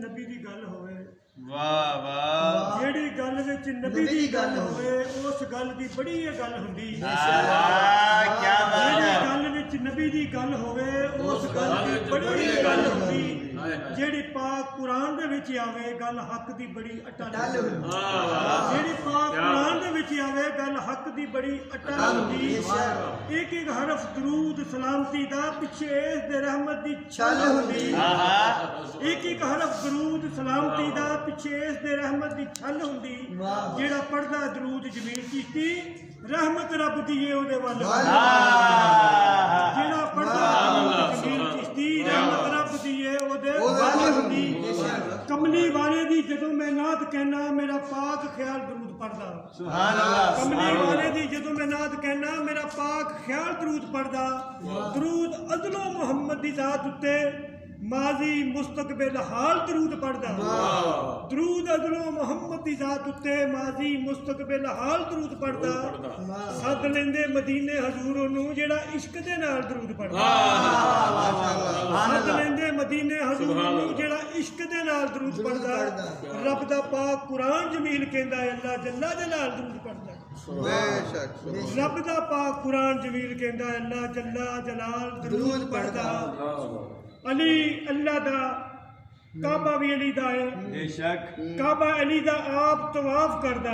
नबी दी गल होवे, वाह वाह, जेड़ी गल विच नबी दी गल होवे उस गल दी बड़ी गल हुंदी। क्या बात जेड़ी है। गल विच नबी दी गल होवे उस गल दी बड़ी गल हुंदी। जेड़ी पाक कुरान दे विच आवे गल हक दी बड़ी अटल हुंदी। जेड़ी पाक कुरान दे विच आवे गल हक दी बड़ी अटल हुंदी। एक एक हरफ दरूद सलामती दा पिछे इस दे रहमत दी छल हुंदी। एक एक हरफ दरूद सलामती दा पिछे इस दे रहमत दी छल हुंदी। जेड़ा पढ़दा दरूद जमील चिश्ती रहमत रब दी है ओदे वल। जेड़ा पढ़दा दरूद जमील चिश्ती रहमत रब दी है ओदे वल हुंदी। कमली वाले दी जदों मैं नात कहना मेरा पाक ख्याल दरूद पढ़दा। सुभान अल्लाह। कमली वाले दी जदों मैं नात कहना मेरा पाक ख्याल दरूद पढ़दा। दरूद अदलो मुहम्मद दी जात उत्ते माजी मुस्तकबिल हाल दरूद पढ़दा। दरूद अदलो मुहम्मद दी जात उत्ते माजी मुस्तकबिल हाल दरूद पढ़दा। सद लेंदे मदीने हजूर ओनू जेड़ा इश्क दे नाल दरूद पढ़दा। सद लेंदे मदीने हजूर ओनू जेड़ा इश्क दे नाल दरूद पढ़दा। रब दा पाक कुरान जमील कहंदा है अल्लाह जल्ला जलाल दरूद पढ़दा। रब दा पाक कुरान जमील कहंदा है अल्लाह जल्ला जलाल दरूद पढ़दा। अली अल्लाह दा काबा भी अली दा है। बेशक काबा अली दा आप तवाफ करदा।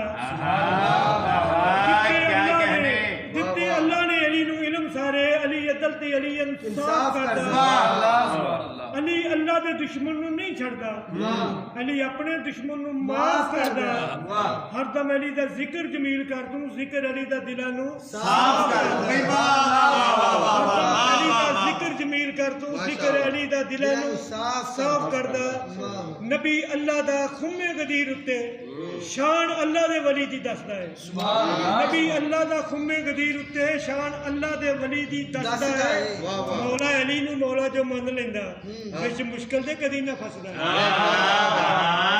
जितने अल्लाह ने अली नू इल्म सारे अली अदल ते अली इंसाफ करदा। अली अल्लाह दे दुश्मन नू नहीं छड़दा। अली अपने दुश्मन नू माफ करदा। हरदम अली दा जिक्र जमील कर दूं जिक्र अली दा दिलां नू साफ करदा। अली दा जिक्र जमील कर दूं जिक्र अली दा दिलां नू साफ करदा। नबी अल्लाह दा खुम्मे गदीर उत्ते शान अल्लाह दे वली दी दसदा है। नबी अल्लाह दा खुम्मे गदीर उत्ते शान अल्लाह दे वली दी दसदा है। मौला अली नू मौला जो मन लेंदा विच मुश्किल ते कदी ना फसदा।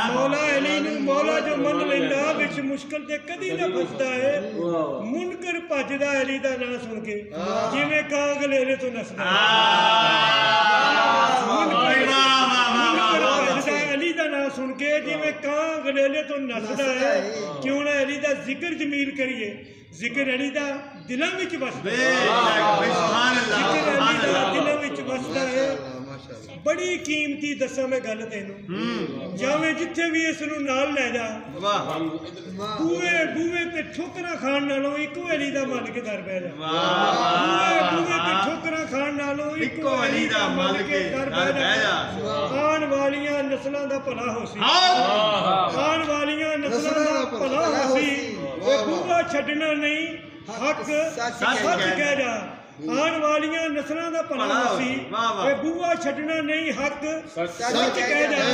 मौला अली नू मौला जो मन लेंदा विच मुश्किल ते कदी ना फसदा है। मुनकर भजदा अली दा नाम सुन के जिवें कां गलेरे तो नसदा। अली दा नाम सुन के जिवें कां गलेले तो नसदा है। क्यों ना अली दा जिक्र जमील करिए जिक्र अली दा दिलां विच वसदा है। जिक्र अली दा दिलां विच वसदा है। बड़ी कीमती दसा मैं गल तेनू जावें जिथे भी इस नू नाल लै जा बूहे बूहे ते ठोकरां खाण नालों इको अली दा मन के दर पै जा। बूहे बूहे ते ठोकरां खाण नालों इको अली दा मन के दर पै जा। आण वालियां नस्लां दा भला होसी आण वालियां नस्लां दा भला होसी बूहा छड्डना नहीं हक सच कह जा। आने वालियां नस्लां दा भला होसी बूहा छड्डना नहीं हक सच कह जा।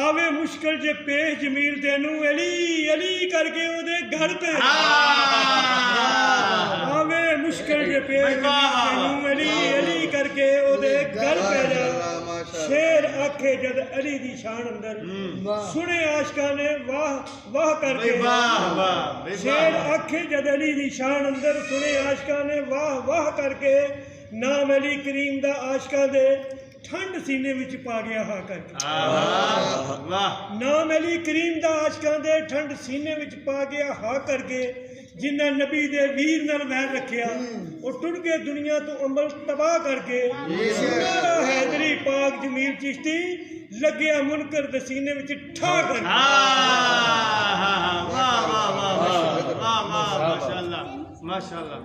आवे मुश्किल जे पेश जमील तेनू अली अली करके ओदे घर पे आवे मुश्किल जे पेश तेनू अली अली करके ओदे घर पे जा। शेर आखे जद अली दी शान अंदर सुने आशिकां ने वाह वाह करके। शेर आखे जद अली दी शान अंदर सुने आशिकां ने वाह वाह करके। नाम अली करीम दा आशिकां दे ठंड सीने विच पा गया हा करके। नाम अली करीम दा आशिकां दे ठंड सीने विच पा गया हा करके। जिन्ना नबी दे वीर नाल वैर रखिया और टुट के दुनिया तो अमल तबाह करके। हैदरी पाक जमील चिश्ती लग्या मुनकर दे सीने विच ठा कर। माशाअल्लाह माशाअल्लाह।